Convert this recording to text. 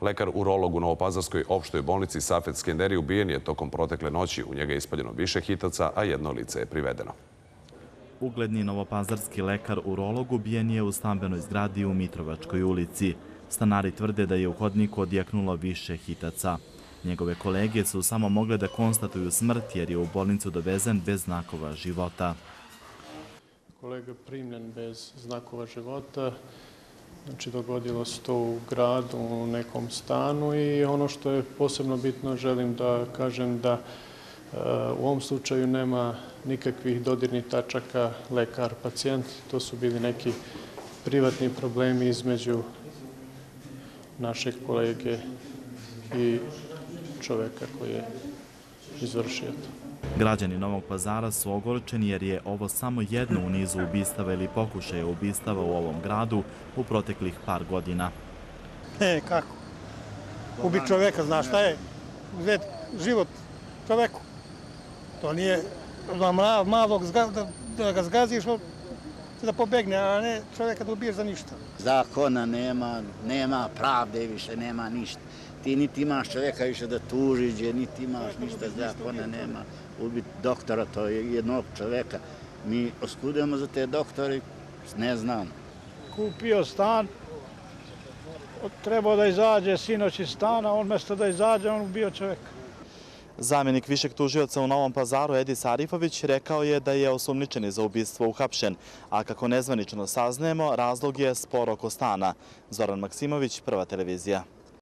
Lekar urolog u Novopazarskoj opštoj bolnici Safet Skenderi ubijen je tokom protekle noći. U njega je ispaljeno više hitaca, a jedno lice je privedeno. Ugledni novopazarski lekar urolog ubijen je u stambenoj zgradi u Mitrovačkoj ulici. Stanari tvrde da je u hodniku odjeknulo više hitaca. Njegove kolege su samo mogle da konstatuju smrt jer je u bolnicu dovezen bez znakova života. Kolega primljen bez znakova života. Znači, dogodilo se to u gradu, u nekom stanu i ono što je posebno bitno, želim da kažem da u ovom slučaju nema nikakvih dodirnih tačaka lekar-pacijent. To su bili neki privatni problemi između našeg kolege i čoveka koji je izvršio to. Građani Novog Pazara su ogorčeni jer je ovo samo jedno u nizu ubistava ili pokušaja ubistava u ovom gradu u proteklih par godina. Kako? Ubiti čoveka, znaš šta je? Uzeti život čoveku. To nije malog da ga zgaziš, da pobegne, a ne čoveka da ubiješ za ništa. Zakona nema pravde više, nema ništa. Ti niti imaš čovjeka više da tužiš, niti imaš ništa, zakona nema. Ubiti doktora, to je jednog čovjeka. Mi oskudujemo za te doktore, ne znam. Kupio stan, trebao da izađe sinoć iz stana, on mjesto da izađe, on ubio čovjeka. Zamjenik višeg tužioca u Novom Pazaru Edis Arifović rekao je da je osumnjičeni za ubistvo uhapšen, a kako nezvanično saznajemo, razlog je spor oko stana. Zoran Maksimović, Prva televizija.